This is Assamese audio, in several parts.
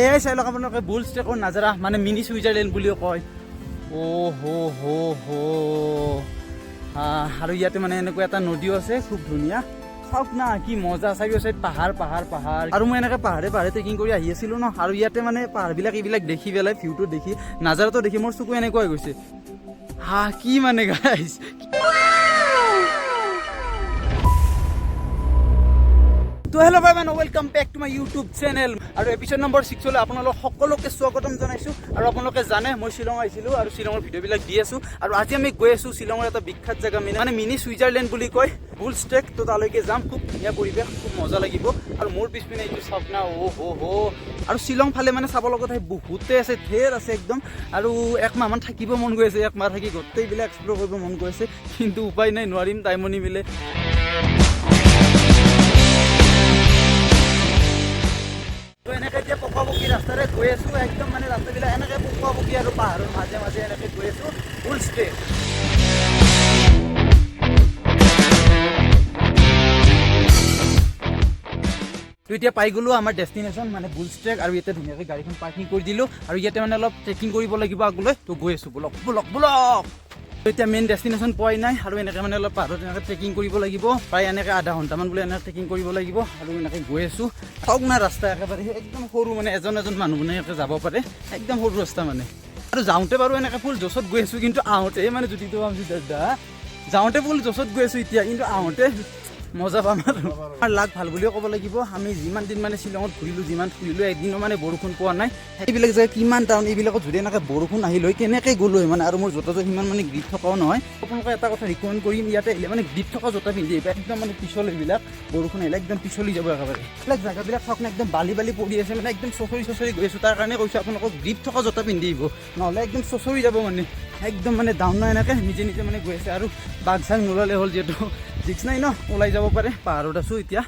এয়াই চাই লওক আপোনালোকে বুল ষ্টেকৰ নাজাৰা মানে মিনি ছুইজাৰলেণ্ড বুলিও কয়। আৰু ইয়াতে মানে এনেকুৱা এটা নদীও আছে খুব ধুনীয়া। চাওক না কি মজা, চাৰিও চাইড পাহাৰ পাহাৰ পাহাৰ। আৰু মই এনেকৈ পাহাৰে পাহাৰে ট্ৰেকিং কৰি আহি আছিলোঁ ন, আৰু ইয়াতে মানে পাহাৰবিলাক এইবিলাক দেখি পেলাই ভিউটো দেখি নাজাৰাটো দেখি মোৰ চকু এনেকুৱা হৈ গৈছে। কি মানে গাইজ, তো হেল্ল' বাই মান welcome back to my YouTube channel. আৰু এপিছড নম্বৰ 6 আপোনালোক সকলোকে স্বাগতম জনাইছোঁ। আৰু আপোনালোকে জানে মই শ্বিলং আহিছিলোঁ আৰু শ্বিলঙৰ ভিডিঅ'বিলাক দি আছোঁ। আৰু আজি আমি গৈ আছোঁ শ্বিলঙৰ এটা বিখ্যাত জেগা মানে মিনি ছুইজাৰলেণ্ড বুলি কয়, বুল ষ্টেক। তো তালৈকে যাম, খুব ধুনীয়া পৰিৱেশ, খুব মজা লাগিব। আৰু মোৰ পিছপিনে এইটো চাওক না, আৰু শ্বিলং ফালে মানে চাব লগা ঠাই বহুতে আছে, ঢেৰ আছে একদম। আৰু একমাহমান থাকিব মন গৈ আছে, একমাহ থাকি গোটেইবিলাক এক্সপ্ল'ৰ কৰিব মন গৈ আছে, কিন্তু উপায় নাই, নোৱাৰিম, টাইমো নিমিলে। তো এনেকৈ এতিয়া পকাপকি ৰাস্তাৰে গৈ আছোঁ, একদম মানে ৰাস্তাবিলাক এনেকৈ পকাপকি আৰু পাহাৰৰ মাজে মাজে এনেকৈ গৈ আছোঁ, বুল ষ্টেক। তো এতিয়া পাই গ'লোঁ আমাৰ ডেষ্টিনেশ্যন মানে বুল ষ্টেক। আৰু ইয়াতে ধুনীয়াকৈ গাড়ীখন পাৰ্কিং কৰি দিলোঁ, আৰু ইয়াতে মানে অলপ ট্ৰেকিং কৰিব লাগিব আগলৈ। তো গৈ আছোঁ, বলক বলক বলক। তো এতিয়া মেইন ডেষ্টিনেশ্যন পোৱাই নাই, আৰু এনেকৈ মানে অলপ পাহাৰত এনেকৈ ট্ৰেকিং কৰিব লাগিব, প্ৰায় এনেকৈ আধা ঘণ্টামান বোলে এনেকৈ ট্ৰেকিং কৰিব লাগিব। আৰু এনেকৈ গৈ আছোঁ, চাওক না ৰাস্তা একেবাৰে একদম সৰু, মানে এজন মানুহ মানে এনেকৈ যাব পাৰে, একদম সৰু ৰাস্তা মানে। আৰু যাওঁতে বাৰু এনেকৈ ফুল জছত গৈ আছোঁ, কিন্তু আহোঁতে মানে জুতিটো ভাবিছোঁ দাদা, যাওঁতে ফুল জছত গৈ আছোঁ এতিয়া, কিন্তু আহোঁতে মজা পাম। আৰু লাগ ভাল বুলিও ক'ব লাগিব, আমি যিমান দিন মানে শ্বিলঙত ঘূৰিলোঁ, যিমান ফুৰিলোঁ, এদিনো মানে বৰষুণ পোৱা নাই। এইবিলাক জেগা কিমান টাউন, এইবিলাকত যদি এনেকৈ বৰষুণ আহিল হয় কেনেকৈ গ'লো হয় মানে। আৰু মোৰ জোতাযোৰ সিমান মানে গ্ৰিপ থকাও নহয়। আপোনালোকে এটা কথা ৰিকমেণ্ড কৰিম, ইয়াতে আহিলে মানে গ্ৰিপ থকা জোতা পিন্ধি আহিব, একদম মানে পিছল, এইবিলাক বৰষুণ আহিলে একদম পিছলি যাব একেবাৰে। এইবিলাক জেগাবিলাক চাওক না, একদম বালি বালি পৰি আছে, মানে একদম চচৰি গৈ আছোঁ। তাৰ কাৰণে কৈছোঁ আপোনালোকক গ্ৰিপ থকা জোতা পিন্ধি আহিব, নহ'লে একদম চচৰি যাব মানে, একদম মানে ডাউন নাই, এনেকৈ নিজে নিজে মানে গৈ আছে। আৰু বাঘ চাঘ নোলালে হ'ল, যিহেতু ৰিক্স নাই ন, ওলাই যাব পাৰে। পাহাৰত আছোঁ এতিয়া।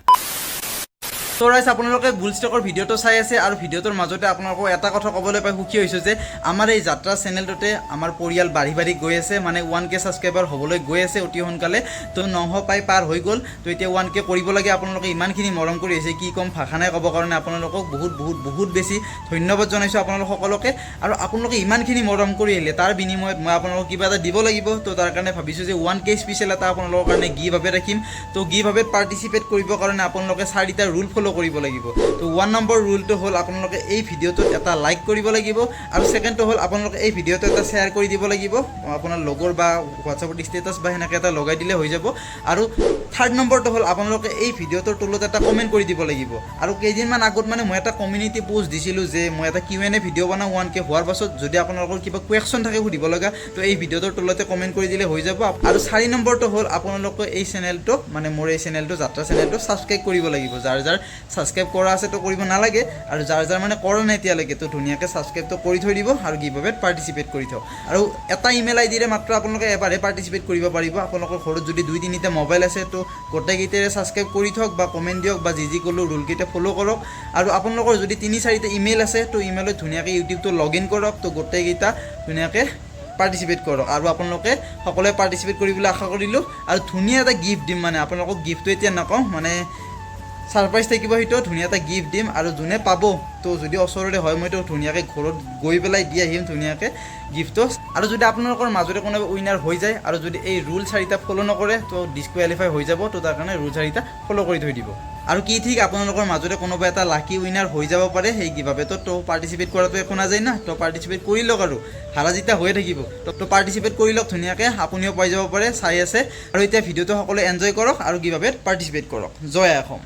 তো ৰাইজ, আপোনালোকে বুল ষ্টেকৰ ভিডিঅ'টো চাই আছে, আৰু ভিডিঅ'টোৰ মাজতে আপোনালোকক এটা কথা ক'বলৈ পাই সুখী হৈছোঁ যে আমাৰ এই যাত্ৰা চেনেলটোতে আমাৰ পৰিয়াল বাঢ়ি বাঢ়ি গৈ আছে, মানে 1K ছাবস্ক্ৰাইবাৰ হ'বলৈ গৈ আছে অতি সোনকালে। তো 900 পাৰ হৈ গ'ল। তো এতিয়া 1K কৰিব লাগে। আপোনালোকে ইমানখিনি মৰম কৰি আহিছে, কি ক'ম, ভাষা নাই ক'ব কাৰণে। আপোনালোকক বহুত বহুত বহুত বেছি ধন্যবাদ জনাইছোঁ আপোনালোক সকলোকে। আৰু আপোনালোকে ইমানখিনি মৰম কৰি আহিলে, তাৰ বিনিময়ত মই আপোনালোকক কিবা এটা দিব লাগিব। তো তাৰ কাৰণে ভাবিছোঁ যে 1K স্পেচিয়েল এটা আপোনালোকৰ কাৰণে গিভ আৱে ৰাখিম। তো গিভ আৱেত পাৰ্টিচিপেট কৰিবৰ কাৰণে আপোনালোকে 4টা ৰুল ফ'ল' কৰিব লাগিব। তো 1 নম্বৰ ৰুলটো হ'ল আপোনালোকে এই ভিডিঅ'টোত এটা লাইক কৰিব লাগিব, আৰু ছেকেণ্ডটো হ'ল আপোনালোকে এই ভিডিঅ'টো এটা শ্বেয়াৰ কৰি দিব লাগিব, আপোনাৰ লগৰ বা হোৱাটছআপত ষ্টেটাছ বা সেনেকৈ এটা লগাই দিলে হৈ যাব। আৰু 3rd নম্বৰটো হ'ল আপোনালোকে এই ভিডিঅ'টোৰ তলত এটা কমেণ্ট কৰি দিব লাগিব। আৰু কেইদিনমান আগত মানে মই এটা কমিউনিটি পোষ্ট দিছিলোঁ যে মই এটা Q&A ভিডিঅ' বনাওঁ 1K হোৱাৰ পাছত, যদি আপোনালোকৰ কিবা কুৱেশ্যন থাকে সুধিব লগা, তো এই ভিডিঅ'টোৰ তলতে কমেণ্ট কৰি দিলে হৈ যাব। আৰু 4 নম্বৰটো হ'ল আপোনালোকে এই চেনেলটো, মানে মোৰ এই চেনেলটো যাত্ৰা চেনেলটো ছাবস্ক্ৰাইব কৰিব লাগিব। যাৰ যাৰ ছাবস্ক্ৰাইব কৰা আছে তো কৰিব নালাগে, আৰু যাৰ যাৰ মানে কৰা নাই এতিয়ালৈকে, তো ধুনীয়াকৈ ছাবস্ক্ৰাইবটো কৰি থৈ দিব, আৰু গিভ আৱেত পাৰ্টিচিপেট কৰি থওক। আৰু এটা ইমেইল আইডিৰে মাত্ৰ আপোনালোকে এবাৰহে পাৰ্টিচিপেট কৰিব পাৰিব। আপোনালোকৰ ঘৰত যদি 2-3টা মোবাইল আছে, তো গোটেইকেইটাৰে ছাবস্ক্ৰাইব কৰি থওক, বা কমেণ্ট দিয়ক, বা যি ক'লোঁ ৰুলকেইটা ফ'ল' কৰক। আৰু আপোনালোকৰ যদি 3-4টা ইমেইল আছে, তো ইমেইলত ধুনীয়াকৈ ইউটিউবটো লগ ইন কৰক। তো গোটেইকেইটা ধুনীয়াকৈ পাৰ্টিচিপেট কৰক, আৰু আপোনালোকে সকলোৱে পাৰ্টিচিপেট কৰিবলৈ আশা কৰিলোঁ। আৰু ধুনীয়া এটা গিফ্ট দিম, মানে আপোনালোকক গিফ্টটো এতিয়া নকওঁ, মানে ছাৰপ্ৰাইজ থাকিব, সেইটো ধুনীয়া এটা গিফ্ট দিম। আৰু যোনে পাব, তো যদি ওচৰতে হয়, মইতো ধুনীয়াকৈ ঘৰত গৈ পেলাই দি আহিম ধুনীয়াকৈ গিফ্টটো। আৰু যদি আপোনালোকৰ মাজতে কোনোবা উইনাৰ হৈ যায়, আৰু যদি এই ৰুল 4টা ফ'ল' নকৰে, তো ডিছকুৱালিফাই হৈ যাব। তো তাৰ কাৰণে ৰুল 4টা ফ'ল' কৰি থৈ দিব। আৰু কি ঠিক আপোনালোকৰ মাজতে কোনোবা এটা লাকি উইনাৰ হৈ যাব পাৰে সেই গিভ আৱেটো। তো পাৰ্টিচিপেট কৰাটো একো নাযায় না, তো পাৰ্টিচিপেট কৰি লওক, আৰু হাৰা জিতা হৈয়ে থাকিব। তো পাৰ্টিচিপেট কৰি লওক ধুনীয়াকৈ, আপুনিও পাই যাব পাৰে, চাই আছে। আৰু এতিয়া ভিডিঅ'টো সকলোৱে এনজয় কৰক, আৰু গিভ আৱেত পাৰ্টিচিপেট কৰক। জয় অসম।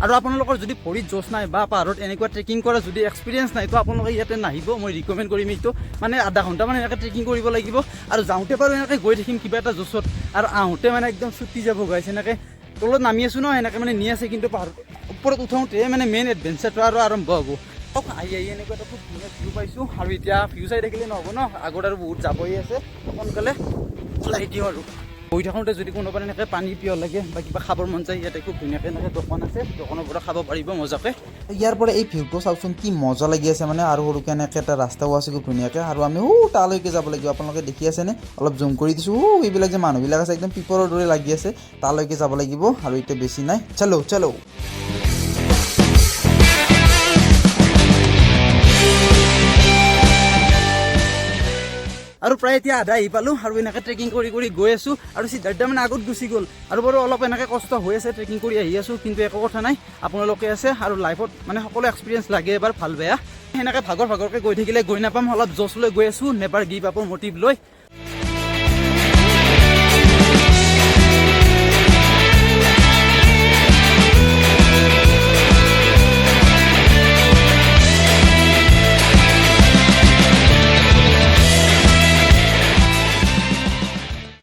আৰু আপোনালোকৰ যদি ভৰিত জোচ নাই, বা পাহাৰত এনেকুৱা ট্ৰেকিং কৰা যদি এক্সপিৰিয়েঞ্চ নাই, তো আপোনালোকে ইয়াতে নাহিব, মই ৰিকমেণ্ড কৰিম এইটো। মানে আধা ঘণ্টামান এনেকৈ ট্ৰেকিং কৰিব লাগিব, আৰু যাওঁতে বাৰু এনেকৈ গৈ থাকিম কিবা এটা জোচত, আৰু আহোঁতে মানে একদম ছুটি যাব গাইছে। এনেকৈ তলত নামি আছোঁ ন, এনেকৈ মানে নি আছে, কিন্তু পাহাৰত ওপৰত উঠাওঁতে মানে মেইন এডভেঞ্চাৰটো আৰু আৰম্ভ হ'ব। আহি এনেকুৱা এটা খুব ধুনীয়া ভিউ পাইছোঁ, আৰু এতিয়া ভিউ চাই থাকিলে নহ'ব ন, আগত আৰু বহুত যাবই আছে, সোনকালে ওলাই দিওঁ আৰু। বহি থাকোঁতে যদি কোনোবা এনেকৈ পানী পিয় লাগে বা কিবা খাবৰ মন যায় ইয়াতে খুব ধুনীয়াকৈ এনেকৈ দোকান আছে, দোকানৰ পৰা খাব পাৰিব মজাকৈ। ইয়াৰ পৰা এই ভিউটো চাওকচোন কি মজা লাগি আছে মানে, আৰু সৰুকৈ এনেকৈ এটা ৰাস্তাও আছে খুব ধুনীয়াকৈ, আৰু আমি তালৈকে যাব লাগিব। আপোনালোকে দেখি আছেনে, অলপ জুম কৰি দিছোঁ। এইবিলাক যে মানুহবিলাক আছে একদম পিপৰৰ দৰে লাগি আছে, তালৈকে যাব লাগিব। আৰু এতিয়া বেছি নাই, চলো চলো। আৰু প্ৰায় এতিয়া আধা আহি পালোঁ আৰু এনেকৈ ট্ৰেকিং কৰি কৰি গৈ আছোঁ। আৰু সিদ্ধাৰ্থ মানে আগত গুচি গ'ল, আৰু বাৰু অলপ এনেকৈ কষ্ট হৈ আছে, ট্ৰেকিং কৰি আহি আছোঁ, কিন্তু একো কথা নাই। আপোনালোকে আছে আৰু লাইফত মানে সকলো এক্সপিৰিয়েঞ্চ লাগে এবাৰ ভাল বেয়া। সেনেকৈ ভাগৰকৈ গৈ থাকিলে গৈ নাপাম, অলপ জছ লৈ গৈ আছোঁ, নেভাৰ গিভ আপৰ মটিভ লৈ।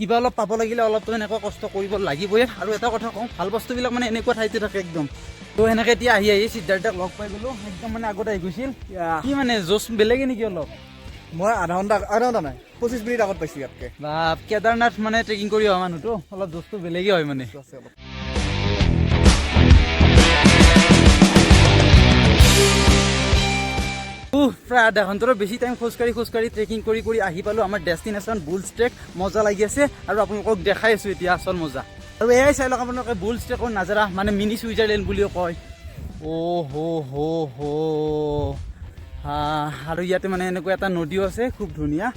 কিবা অলপ পাব লাগিলে অলপতো এনেকুৱা কষ্ট কৰিব লাগিবই। আৰু এটা কথা কওঁ, ভাল বস্তুবিলাক মানে এনেকুৱা ঠাইতে থাকে একদম। তো সেনেকৈ এতিয়া আহি সিদ্ধাৰ্থক লগ পাই গ'লোঁ, একদম মানে আগত আহি গৈছিল। কি মানে জোচ বেলেগে নেকি অলপ? মই আধা ঘণ্টা নাই 25 মিনিট আগত পাইছোঁ ইয়াতকৈ। বা কেদাৰনাথ মানে ট্ৰেকিং কৰি অহা মানুহটো অলপ জোচটো বেলেগে হয় মানে। প্ৰায় আধা ঘণ্টাৰো বেছি টাইম খোজকাঢ়ি ট্ৰেকিং কৰি আহি পালোঁ আমাৰ ডেষ্টিনেশ্যন বুলছ ট্ৰেক। মজা লাগি আছে আৰু আপোনালোকক দেখাই আছোঁ এতিয়া আচল মজা। আৰু এয়াই চাই লওক আপোনালোকে বুলছ ট্ৰেকৰ নাজাৰা, মানে মিনি ছুইজাৰলেণ্ড বুলিও কয়। হা, আৰু ইয়াতে মানে এনেকুৱা এটা নদীও আছে খুব ধুনীয়া।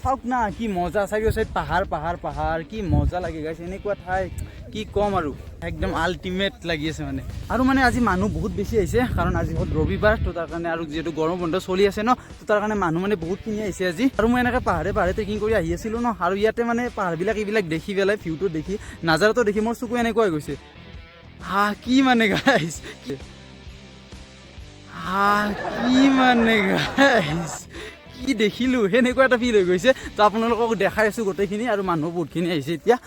চাওক না কি মজা, চাৰিও চাইড পাহাৰ, কি মজা লাগি গৈছে এনেকুৱা ঠাই, কি ক'ম আৰু একদম আল্টিমেট লাগি আছে মানে। আৰু মানে আজি মানুহ বহুত বেছি আহিছে, কাৰণ আজি হ'ল ৰবিবাৰ, তো তাৰ কাৰণে, আৰু যিহেতু গৰম বন্ধ চলি আছে ন, তো তাৰ কাৰণে মানুহ মানে বহুতখিনি আহিছে আজি। আৰু মই এনেকৈ পাহাৰে ট্ৰেকিং কৰি আহি আছিলোঁ ন, আৰু ইয়াতে মানে পাহাৰবিলাক এইবিলাক দেখি পেলাই, ভিউটো দেখি, নাজাৰাটো দেখি মোৰ চকু এনেকুৱা হৈ গৈছে। কি মানে গাইছ, কি দেখিলোঁ সেনেকুৱা এটা ফিল হৈ গৈছে। তো আপোনালোকক দেখাই আছোঁ গোটেইখিনি, আৰু মানুহ বহুতখিনি আহিছে এতিয়া।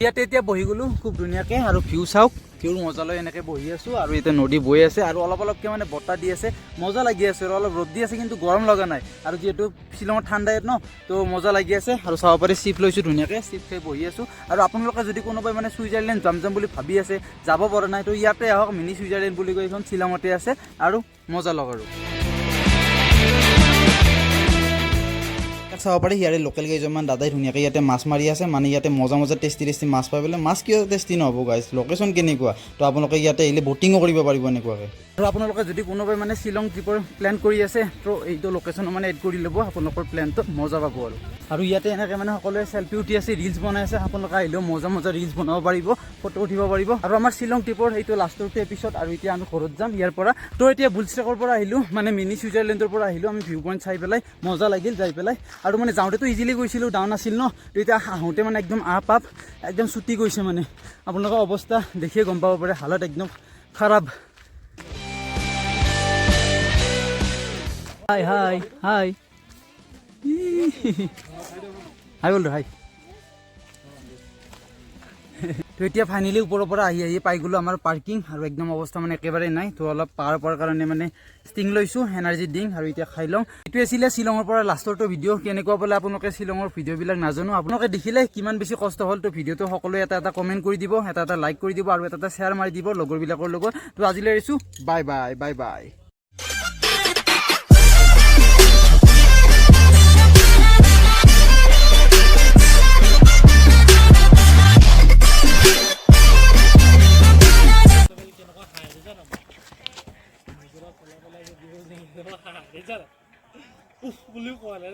ইয়াতে এতিয়া বহি গ'লোঁ খুব ধুনীয়াকৈ, আৰু ভিউ চাওক, ভিউৰ মজা লৈ এনেকৈ বহি আছোঁ। আৰু এতিয়া নদী বৈ আছে, আৰু অলপকৈ মানে বতাহ দি আছে, মজা লাগি আছে। আৰু অলপ ৰ'দ দি আছে, কিন্তু গৰম লগা নাই। আৰু যিহেতু শ্বিলঙত ঠাণ্ডা ন, তো মজা লাগি আছে। আৰু চাব পাৰি চিপ লৈছোঁ ধুনীয়াকৈ, চিপ খাই বহি আছোঁ। আৰু আপোনালোকে যদি কোনোবাই মানে ছুইজাৰলেণ্ড যাম বুলি ভাবি আছে, যাব পৰা নাই, তো ইয়াতে আহক, মিনি ছুইজাৰলেণ্ড বুলি কৈ এইখন শ্বিলঙতে আছে, আৰু মজা লওক। আৰু চাব পাৰি ইয়াৰে লোকেল কেইজনমান দাদাই ধুনীয়াকৈ ইয়াতে মাছ মাৰি আছে, মানে ইয়াতে মজা টেষ্টি মাছ পাই পেলাই। মাছ কিয় টেষ্টি নহ'ব গাইছ, লোকেশ্যন কেনেকুৱা। তো আপোনালোকে ইয়াতে আহিলে ব'টিঙো কৰিব পাৰিব এনেকুৱাকৈ। আৰু আপোনালোকে যদি কোনোবাই মানে শ্বিলং ট্ৰিপৰ প্লেন কৰি আছে, তো এইটো লোকেশ্যন মানে এড কৰি ল'ব, আপোনালোকৰ প্লেনটো মজা পাব। আৰু ইয়াতে এনেকৈ মানে সকলোৱে চেল্ফি উঠি আছে, ৰিলছ বনাই আছে। আপোনালোকে আহিলেও মজা ৰিলছ বনাব পাৰিব, ফটো উঠিব পাৰিব। আৰু আমাৰ শ্বিলং ট্ৰিপৰ এইটো লাষ্টৰটো এপিছড, আৰু এতিয়া আমি ঘৰত যাম ইয়াৰ পৰা। তো এতিয়া বুলছ ট্ৰেকৰ পৰা আহিলোঁ, মানে মিনি ছুইজাৰলেণ্ডৰ পৰা আহিলোঁ আমি। ভিউ পইণ্ট চাই পেলাই মজা লাগিল যাই পেলাই। আৰু মানে যাওঁতেতো ইজিলি গৈছিলোঁ, ডাউন আছিল ন, তো এতিয়া আহোঁতে মানে একদম আপ একদম চুটি গৈছে মানে। আপোনালোকৰ অৱস্থা দেখিয়ে গম পাব পাৰে, হালত একদম খাৰাপ। হাই বন্ধু হাই। তো এতিয়া ফাইনেলি ওপৰৰ পৰা আহি পাই গ'লোঁ আমাৰ পাৰ্কিং, আৰু একদম অৱস্থা মানে একেবাৰে নাই। তো অলপ পাহাৰ পোৱাৰ কাৰণে মানে ষ্টিং লৈছোঁ, এনাৰ্জি ড্ৰিংক, আৰু এতিয়া খাই লওঁ। এইটো আছিলে শ্বিলঙৰ পৰা লাষ্টৰটো ভিডিঅ'। কেনেকুৱা পালে আপোনালোকে শ্বিলঙৰ ভিডিঅ'বিলাক নাজানো, আপোনালোকে দেখিলে কিমান বেছি কষ্ট হ'ল। তো ভিডিঅ'টো সকলোৱে এটা কমেণ্ট কৰি দিব, এটা লাইক কৰি দিব, আৰু এটা শ্বেয়াৰ মাৰি দিব লগৰবিলাকৰ লগত। তো আজিলৈ আহিছোঁ, বাই। বুলি কোৱা নাই